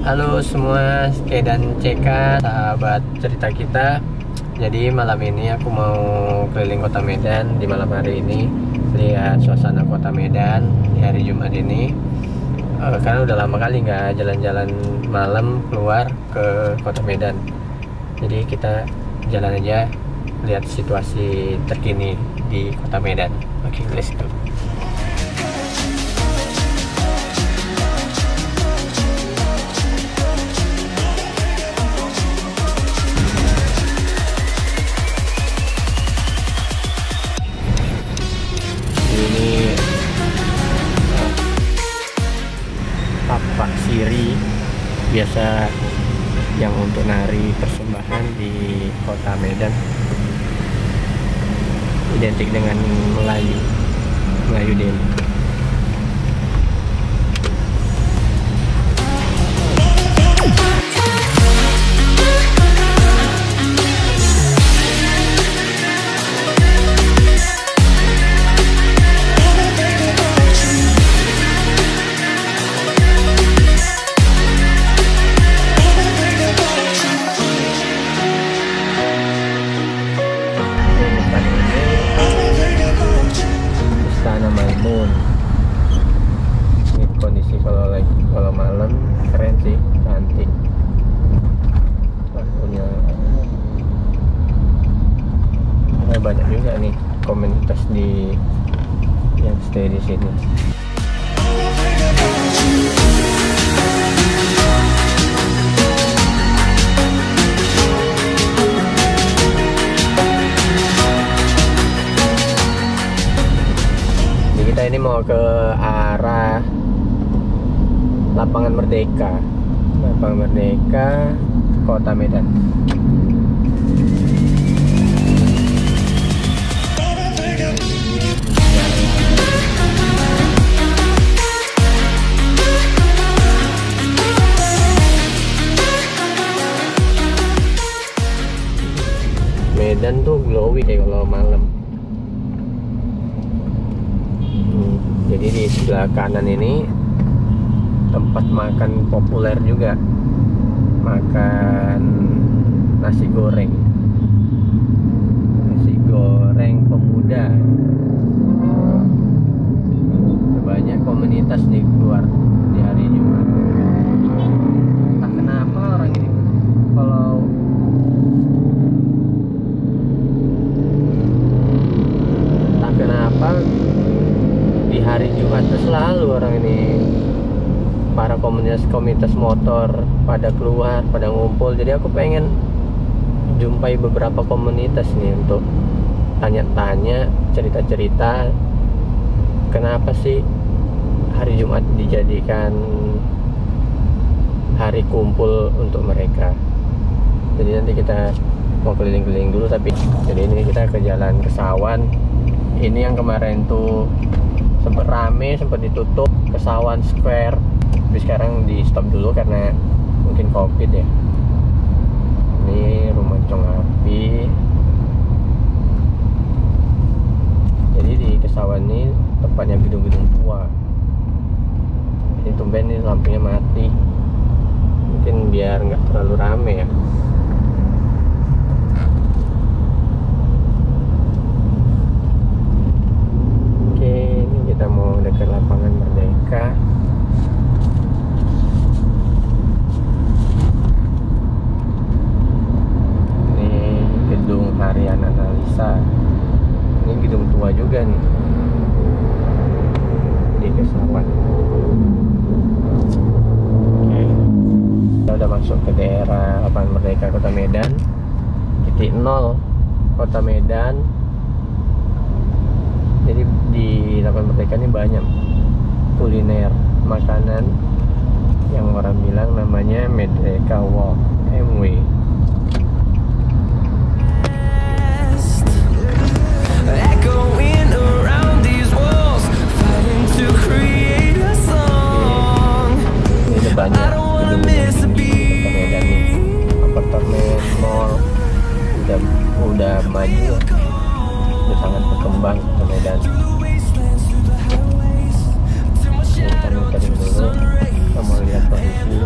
Halo semua, Ski dan CK, sahabat cerita kita. Jadi malam ini aku mau keliling kota Medan di malam hari ini, lihat suasana kota Medan di hari Jumat ini. Karena udah lama kali nggak jalan-jalan malam keluar ke kota Medan. Jadi kita jalan aja, lihat situasi terkini di kota Medan. Oke, let's go. Pak Siri biasa yang untuk nari persembahan di kota Medan, identik dengan Melayu Deli. Ini kondisi kalau malam keren sih, cantik. Punya banyak juga nih komunitas yang stay di sini. Kita ini mau ke arah Lapangan Merdeka, Kota Medan. Medan tuh glowy kayak kalau malam. Jadi di sebelah kanan ini tempat makan populer juga, makan nasi goreng pemuda. Banyak komunitas nih keluar di hari Jumat. Entah kenapa orang ini di hari Jumat itu selalu orang ini, para komunitas motor pada keluar, pada ngumpul. Jadi aku pengen jumpai beberapa komunitas nih untuk tanya-tanya, cerita-cerita kenapa sih hari Jumat dijadikan hari kumpul untuk mereka. Jadi nanti kita mau keliling-keliling dulu, tapi jadi ini kita ke Jalan Kesawan. Ini yang kemarin tuh sempat rame, sempat ditutup, Kesawan Square, tapi sekarang di stop dulu karena mungkin COVID ya. Ini rumah Cong Api. Jadi di Kesawan ini tempatnya gedung-gedung tua. Ini tumben ini lampunya mati, mungkin biar nggak terlalu rame ya. Kita mau dekat Lapangan Merdeka. Ini gedung Harian Analisa. Ini gedung tua juga nih di Kesawan. Oke. Kita udah masuk ke daerah Lapangan Merdeka Kota Medan. Titik 0 Kota Medan. Jadi di Lapangan Merdeka ini banyak kuliner, makanan yang orang bilang namanya Merdeka Walk, MW. Ini banyak gedung-gedung di Kota Medan nih, apartemen, mall, udah maju, udah sangat berkembang Kota Medan. Ini kita dulu, kita mau lihat kondisi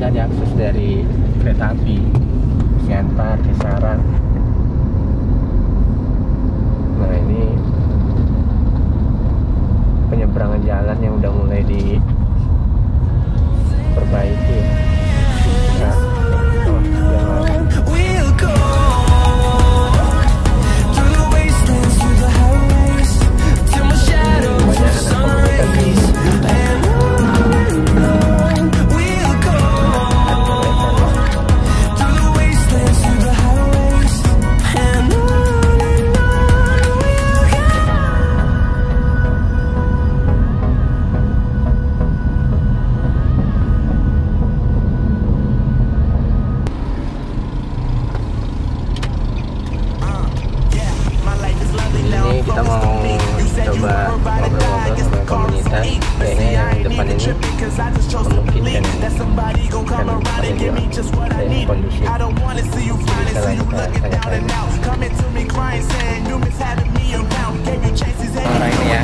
bisa diakses dari kereta api Siantar, Kisaran. Nah ini penyeberangan jalan yang udah mulai diperbaiki. Nah, kita mau coba ngobrol-ngobrol sama komunitas. Kayaknya yang depan ini memungkinkan kan ada juga kondusif. Bisa lah kita tanya-tanya. Orang ini ya.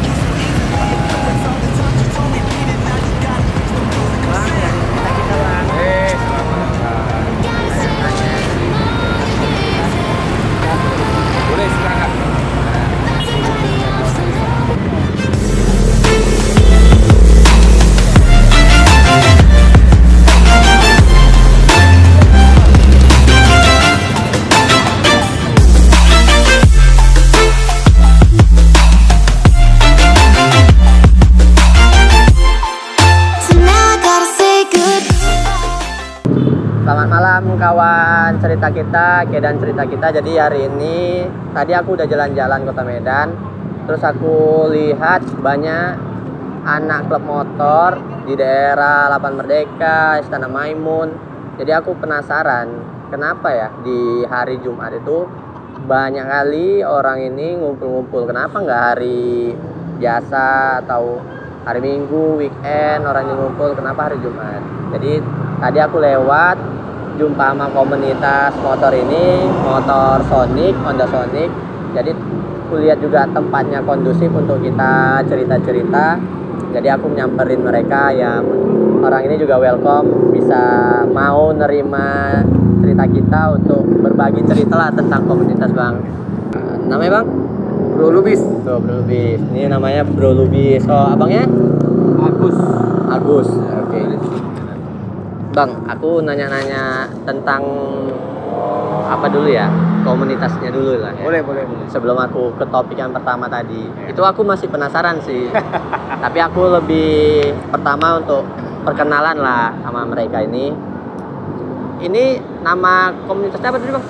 Boleh silakan. Selamat malam kawan cerita kita, dan cerita kita. Jadi hari ini tadi aku udah jalan-jalan Kota Medan, terus aku lihat banyak anak klub motor di daerah Lapan Merdeka, Istana Maimun. Jadi aku penasaran kenapa ya di hari Jumat itu banyak kali orang ini ngumpul-ngumpul. Kenapa nggak hari biasa atau hari Minggu, weekend orang ini ngumpul, kenapa hari Jumat? Jadi tadi aku lewat jumpa sama komunitas motor ini, motor Sonic, Honda Sonic. Jadi aku lihat juga tempatnya kondusif untuk kita cerita-cerita. Jadi aku nyamperin mereka, yang orang ini juga welcome, bisa mau nerima cerita kita untuk berbagi cerita lah tentang komunitas bang. Namanya bang? Bro Lubis. Tuh Bro Lubis. Ini namanya Bro Lubis. Oh abangnya? Agus. Agus. Oke. Bang, aku nanya-nanya tentang apa dulu ya, komunitasnya dulu lah ya. Boleh. Sebelum aku ke topik yang pertama tadi, itu aku masih penasaran sih. Tapi aku lebih pertama untuk perkenalan lah sama mereka ini. Ini nama komunitasnya apa tadi bang?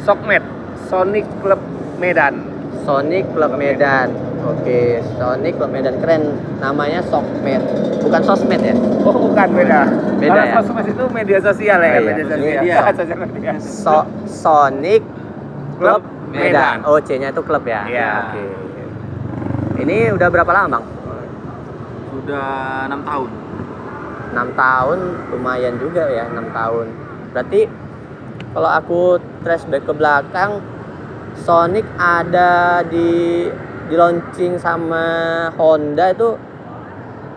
Sokmed, Sonic Club Medan. Sonic Club Medan. Oke, Sonic Club Medan, keren. Namanya Sokmed, bukan sosmed ya? Oh bukan, beda. Beda kalau ya? sosmed itu media sosial ya, Oh, iya. sosial media. Sonic Club Medan. Medan. Oh, C-nya itu klub ya? Iya. Oke. Ini udah berapa lama bang? Sudah 6 tahun. 6 tahun, lumayan juga ya 6 tahun. Berarti kalau aku trace back ke belakang, Sonic ada di launching sama Honda itu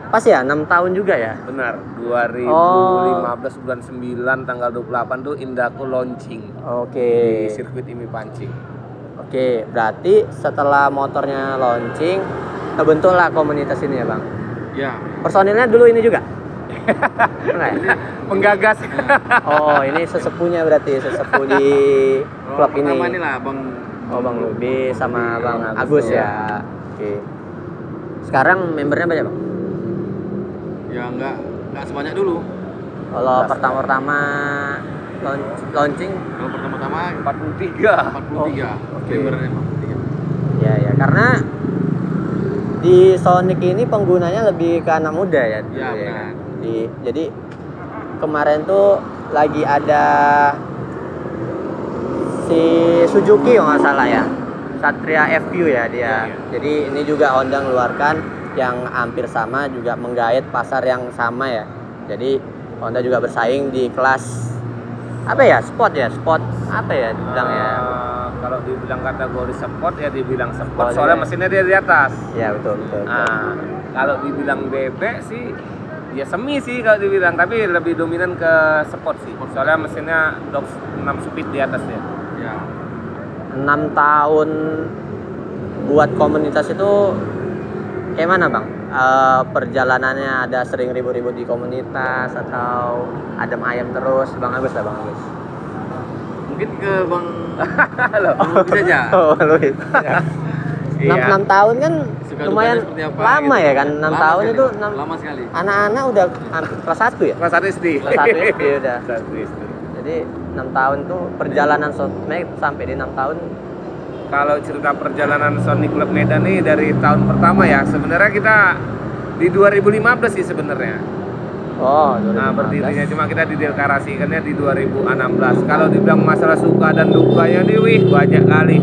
pas ya 6 tahun juga ya? Benar, 2015 bulan 9 tanggal 28 tuh Indaco launching. Oke. Di sirkuit IMI Pancing. Oke, berarti setelah motornya launching terbentuklah komunitas ini ya bang? Ya. Personilnya dulu ini juga? Enggak ya? Penggagas. Oh ini sesepuhnya berarti, sesepuh di klub ini. Pertama ini lah Bang. Oh Bang Lubi sama Bang Agus ya. Oke. Sekarang membernya banyak bang? Ya enggak sebanyak dulu. Kalau pertama launching? Kalau pertama-tama 43. Oh, oke. Membernya 43. Ya karena di Sonic ini penggunanya lebih ke anak muda ya. Iya benar. Jadi kemarin tuh lagi ada si Suzuki kalau nggak salah ya, Satria FQ ya dia. Iya. Jadi ini juga Honda mengeluarkan yang hampir sama, juga menggait pasar yang sama ya. Jadi Honda juga bersaing di kelas apa ya, sport apa ya dibilang ya. Kalau dibilang kategori sport ya dibilang sport, soalnya mesinnya dia di atas. Ya betul. Nah, kalau dibilang bebek sih Ya semi sih kalau dibilang, tapi lebih dominan ke sport sih. Soalnya mesinnya Dox 6 speed di atas ya. Ya. 6 tahun buat komunitas itu kayak mana Bang? Perjalanannya ada sering ribut-ribut di komunitas atau adem ayem terus? Bang Agus lah Bang Agus. Mungkin ke Bang Halo. bisa aja. Oh, Luis. Iya. 6 tahun kan Suka lumayan dukanya seperti apa, lama gitu. ya kan? 6 Lama tahun sekali, itu Bang. Lama sekali. anak-anak udah kelas 1 ya? Kelas 1 SD. Kelas 1 SD udah. Kelas 1 SD. Jadi 6 tahun tuh perjalanan Sonic sampai di 6 tahun. Kalau cerita perjalanan Sonic Club Medan nih dari tahun pertama ya, sebenarnya kita di 2015 sih sebenarnya. Oh, Nah 2015. berdirinya cuma kita dideklarasikannya di 2016. Kalau dibilang masalah suka dan dukanya nih, wih banyak kali.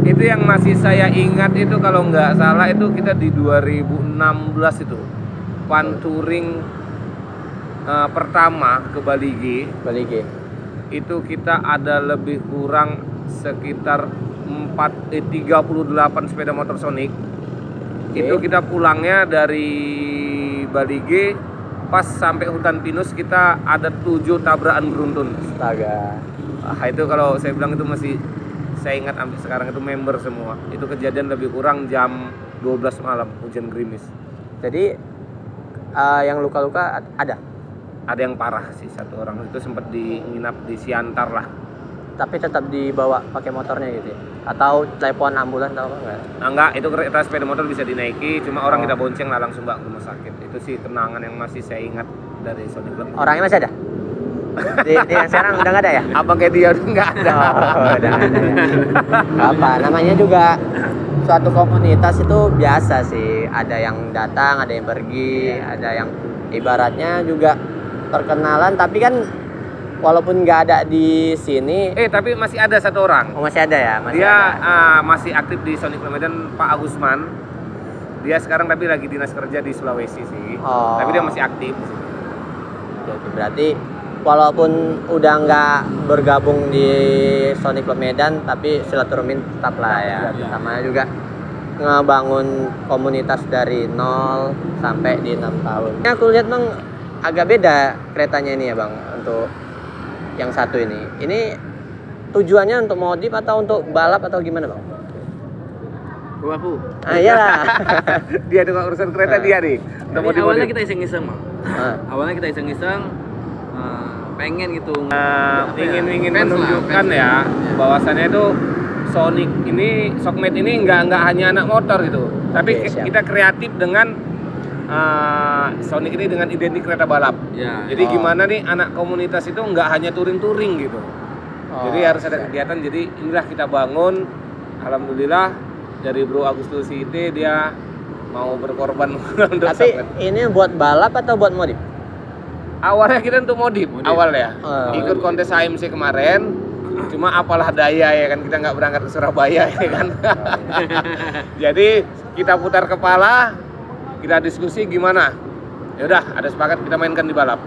Itu yang masih saya ingat itu kalau nggak salah itu kita di 2016 itu Fun Touring pertama ke Bali G. Bali G. Itu kita ada lebih kurang sekitar 38 sepeda motor Sonic. Oke. Itu kita pulangnya dari Bali G, pas sampai hutan pinus kita ada 7 tabrakan beruntun. Astaga. Itu kalau saya bilang itu masih saya ingat sampai sekarang, itu member semua. Itu kejadian lebih kurang jam 12 malam, hujan gerimis. Jadi yang luka-luka ada, Ada yang parah sih, satu orang itu sempat nginap di Siantar lah. tapi tetap dibawa pakai motornya gitu ya? Atau telepon ambulan atau apa enggak? Nah, enggak, itu kereta sepeda motor bisa dinaiki, cuma orang kita bonceng lah langsung bawa ke rumah sakit. Itu sih kenangan yang masih saya ingat dari Sonic Club. Orangnya masih ada? Di yang sekarang udah nggak ada ya? Abang kayak dia udah nggak ada. Oh, udah nggak ada ya. Apa namanya juga suatu komunitas itu biasa sih, ada yang datang, ada yang pergi, ada yang ibaratnya juga perkenalan, tapi kan walaupun nggak ada di sini. Tapi masih ada satu orang. Oh, masih ada ya? Masih Dia ada. masih aktif di Sonic Club Medan, Pak Agusman. Dia sekarang tapi lagi dinas kerja di Sulawesi sih. Oh. Tapi dia masih aktif. Oke, berarti walaupun udah nggak bergabung di Sonic Club Medan, tapi silaturahmi tetap lah ya. Sama juga ngebangun komunitas dari 0 sampai di 6 tahun. Ini aku lihat Bang agak beda keretanya ini ya Bang, untuk yang satu ini. Ini tujuannya untuk modif atau untuk balap atau gimana Bang? Aku. Iyalah. Dia dengan urusan kereta dia nih. Tapi awalnya kita iseng-iseng, Bang. Ah. Awalnya kita iseng-iseng pengen gitu. ingin Fans lah, menunjukkan fans ya bahwasannya itu Sonic ini, Sokmed ini nggak hanya anak motor gitu, tapi Oke, siap. kita kreatif dengan Sonic ini dengan identik kereta balap. Ya. Jadi Oh. gimana nih anak komunitas itu nggak hanya touring gitu. Oh, Jadi harus ada siap. kegiatan. Jadi inilah kita bangun. Alhamdulillah dari Bro Agustus IT dia mau berkorban untuk Tapi Sokmed. ini buat balap atau buat modif? Awalnya kita untuk modif. Awalnya Oh. ikut kontes AMC kemarin, cuma apalah daya ya kan, kita nggak berangkat ke Surabaya ya kan. Jadi kita putar kepala, kita diskusi gimana. Ya udah, ada sepakat kita mainkan di balap.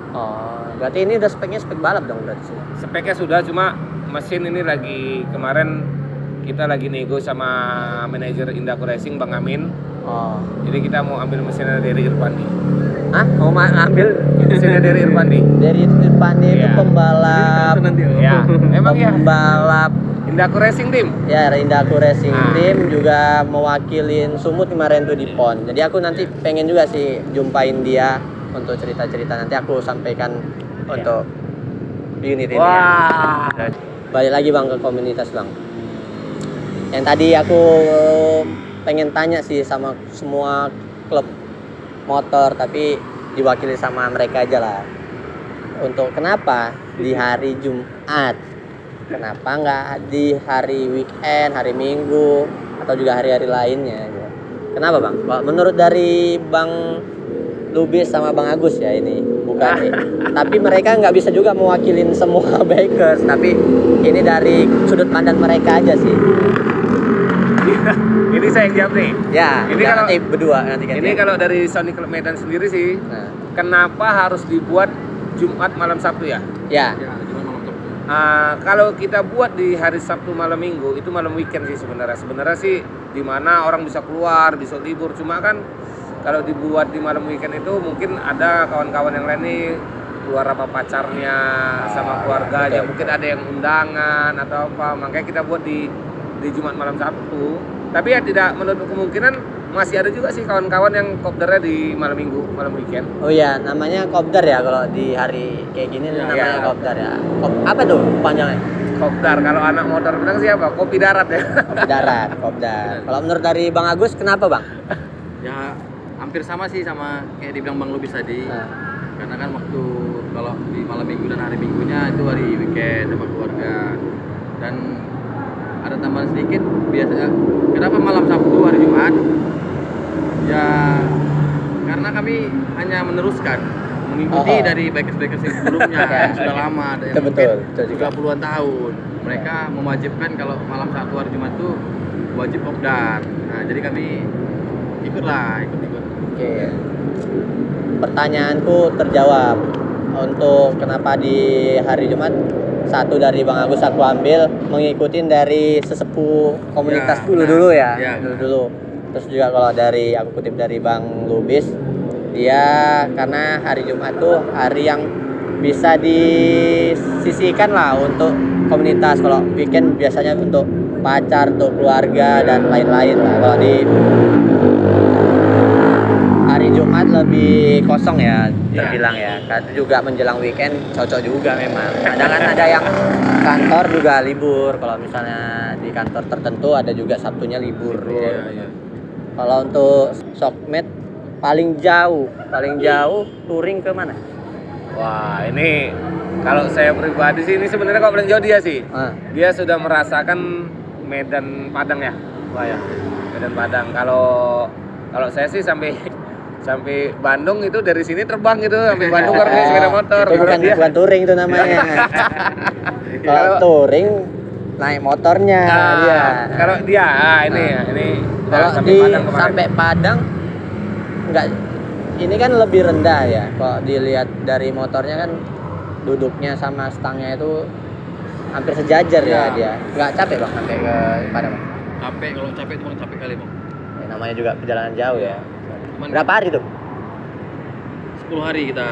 Oh, berarti ini udah speknya spek balap dong berarti. Speknya sudah, cuma mesin ini lagi kemarin kita lagi nego sama manajer Indaco Racing Bang Amin. Oh. Jadi kita mau ambil mesinnya dari Irfandi. Hah? Mau ngambil Mesinnya dari Irfandi. dari Irfandi itu Iya. pembalap. Ya, emang ya. Pembalap Indaco Racing Team. ya Indaco Racing Ah. Team juga mewakilin Sumut kemarin tuh di PON. Jadi aku nanti pengen juga sih jumpain dia untuk cerita-cerita, nanti aku sampaikan untuk unit ini. Ya. Wah. Balik lagi Bang ke komunitas Bang. Yang tadi aku pengen tanya sih sama semua klub motor, tapi diwakili sama mereka aja lah. Untuk kenapa di hari Jumat? Kenapa nggak di hari weekend, hari Minggu, atau juga hari-hari lainnya? Gitu. Kenapa Bang? Menurut dari Bang Lubis sama Bang Agus ya ini, bukan nih. Tapi mereka nggak bisa juga mewakilin semua bikers, tapi ini dari sudut pandang mereka aja sih. Ini saya yang jawab nih. Ya, Ini ya, kalau- nanti berdua nanti kan. Ini kalau dari Sonic Club Medan sendiri sih, Nah, kenapa harus dibuat Jumat malam Sabtu ya? ya. Ya, cuma malam Sabtu. Kalau kita buat di hari Sabtu malam Minggu itu malam weekend sih sebenarnya. Sebenarnya sih di mana orang bisa keluar, bisa libur. Cuma kan kalau dibuat di malam weekend itu mungkin ada kawan-kawan yang lain nih keluar apa pacarnya sama keluarganya, betul. mungkin ada yang undangan atau apa, makanya kita buat di Jumat malam Sabtu. Tapi ya tidak menutup kemungkinan masih ada juga sih kawan-kawan yang kopdarnya di malam minggu, malam weekend. Oh iya, namanya kopdar ya kalau di hari kayak gini namanya kopdar ya. Apa tuh panjangnya? Kopdar, kalau anak motor bilang siapa? Kopi darat ya. Kopi darat, kopdar. Kalau menurut dari Bang Agus kenapa Bang? Ya hampir sama sih sama kayak dibilang Bang Lubis tadi. Karena kan waktu kalau di malam minggu dan hari minggunya itu hari weekend sama keluarga. Dan ada tambahan sedikit, biasanya kenapa malam Sabtu hari Jumat? Ya karena kami hanya meneruskan mengikuti dari bikers-bikers yang sebelumnya yang sudah lama, ada yang Betul, mungkin 30-an tahun. Mereka mewajibkan kalau malam Sabtu hari Jumat itu wajib kopdar. Nah, jadi kami ikut. Oke. Pertanyaanku terjawab. Untuk kenapa di hari Jumat, satu dari Bang Agus aku ambil mengikuti dari sesepuh komunitas dulu ya. Dulu. Terus juga kalau dari aku kutip dari Bang Lubis, dia karena hari Jumat tuh hari yang bisa disisihkan lah untuk komunitas. Kalau weekend biasanya untuk pacar, untuk keluarga dan lain-lain lah. Kalau di hari Jumat lebih kosong ya terbilang ya. Karena juga menjelang weekend cocok juga memang. Kadang kan ada yang kantor juga libur. Kalau misalnya di kantor tertentu ada juga Sabtunya libur. Kalau untuk Sokmed paling jauh touring ke mana? Wah, ini kalau saya pribadi sih ini sebenarnya kalau paling jauh dia sih. Dia sudah merasakan Medan Padang ya. Wah ya. Medan Padang. Kalau saya sih sampai Bandung itu dari sini terbang gitu sampai Bandung karena sepeda motor. Itu bukan touring itu namanya. Kalau touring naik motornya dia. Kalau dia ini kalau sampai Padang enggak, ini kan lebih rendah ya. Kalau dilihat dari motornya kan duduknya sama stangnya itu hampir sejajar ya dia. Enggak capek Bang sampai ke Padang? Capek, kalau capek itu capek kali Bang. Ya, namanya juga perjalanan jauh ya. Berapa hari tuh? 10 hari kita.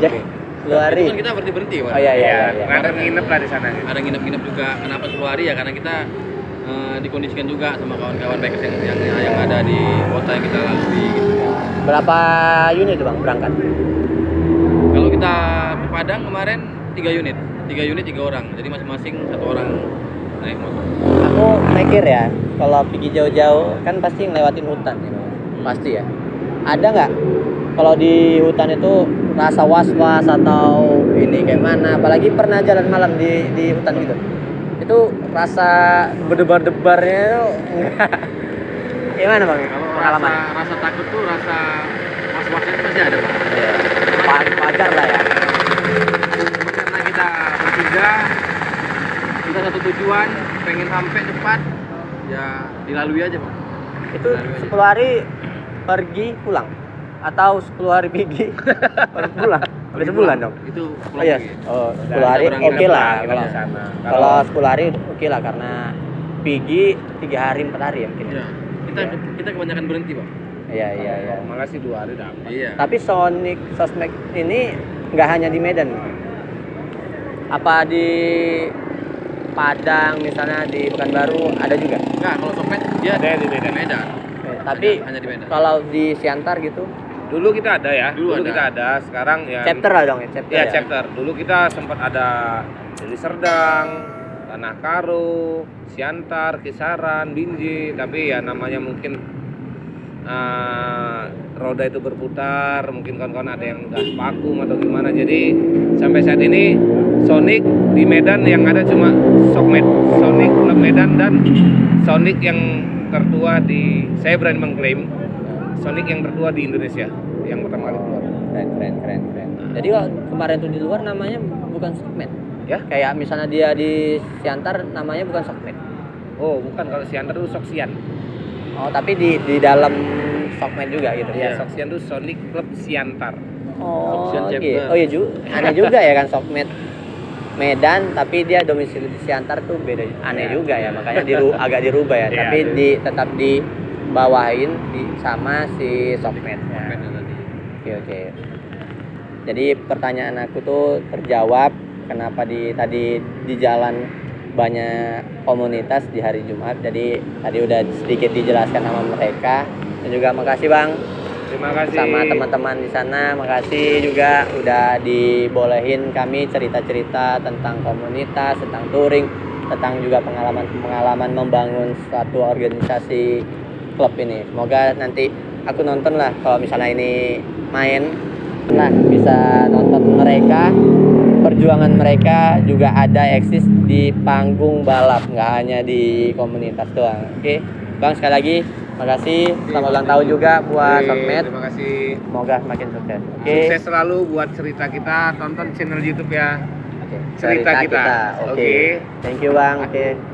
10 hari. Itu kan kita berhenti. Oh iya. Ada nginep lah di sana gitu. Ada nginep juga. Kenapa 10 hari ya? Karena kita dikondisikan juga sama kawan-kawan bikers yang ada di kota yang kita lalui gitu. Berapa unit tuh Bang berangkat? Kalau kita ke Padang kemarin 3 unit. 3 unit 3 orang. Jadi masing-masing 1 orang naik motor. Aku mikir ya, kalau pergi jauh-jauh kan pasti ngelewatin hutan ya. Pasti ya. Ada nggak kalau di hutan itu rasa was-was atau ini kayak mana? Apalagi pernah jalan malam di hutan gitu. Itu rasa berdebar-debarnya itu enggak. Gimana Bang? Kalau Pengalaman? rasa takut tuh, rasa was-wasnya pasti ada Bang. Wajar lah ya. Karena kita bertiga, kita satu tujuan, pengen sampai cepat, ya dilalui aja Bang. Itu 10 hari pergi pulang atau 10 hari pergi pulang? Habis sebulan dong. Itu pulang Oh iya. lagi. Oh, 10 hari oke lah kalau sana. Kalau 10 hari oke lah karena pergi 3 hari 4 hari ya mungkin. Ya. Kita kebanyakan berhenti Bang. Iya. Malah sih 2 hari dapat. Iya. Tapi Sosmed ini nggak hanya di Medan. Apa di Padang misalnya, di Pekanbaru ada juga? Enggak, kalau Sokmed dia Ada di Medan. Tapi hanya di Medan. kalau di Siantar gitu Dulu kita ada ya. Dulu ada. Kita ada. Sekarang ya. chapter lah dong ya, chapter. Ya, chapter. Dulu kita sempat ada di Serdang, Tanah Karo, Siantar, Kisaran, Binjai. Tapi ya namanya mungkin roda itu berputar, mungkin kawan-kawan ada yang udah vakum atau gimana. Jadi sampai saat ini Sonic di Medan yang ada cuma Sokmed, Sonic Club Medan dan Sonic yang tertua di, saya berani mengklaim Sonic yang tertua di Indonesia yang pertama kali keluar. Keren. Jadi kalau kemarin tuh di luar namanya bukan Sokmed. Ya? Kayak misalnya dia di Siantar namanya bukan Sokmed. Oh, bukan, kalau Siantar itu Soksian. Oh, tapi di dalam Sokmed juga gitu. Ya, Soksian itu Sonic Club Siantar. Oh, Sokmed gitu. chapter. Oh iya juga. Aneh juga ya kan Sokmed Medan tapi dia domisili di Siantar tuh beda. Aneh juga ya, makanya agak dirubah ya. Iya, Tapi tetap di bawain sama si sosmednya. Oke. Jadi pertanyaan aku tuh terjawab kenapa tadi di jalan banyak komunitas di hari Jumat. Jadi tadi udah sedikit dijelaskan sama mereka. Dan juga makasih Bang. Terima kasih Sama teman-teman di sana. Makasih juga udah dibolehin kami cerita-cerita tentang komunitas, tentang touring, tentang juga pengalaman membangun suatu organisasi klub ini. Semoga nanti aku nonton lah kalau misalnya ini main lah, bisa nonton mereka, perjuangan mereka juga ada eksis di panggung balap, nggak hanya di komunitas doang. Oke Bang, sekali lagi makasih, selamat ulang tahun juga buat Sosmed. Terima kasih. Semoga makin sukses. Oke. Sukses selalu buat cerita kita. Tonton channel YouTube ya. Oke. Cerita kita. Oke. Oke. Thank you Bang. Oke.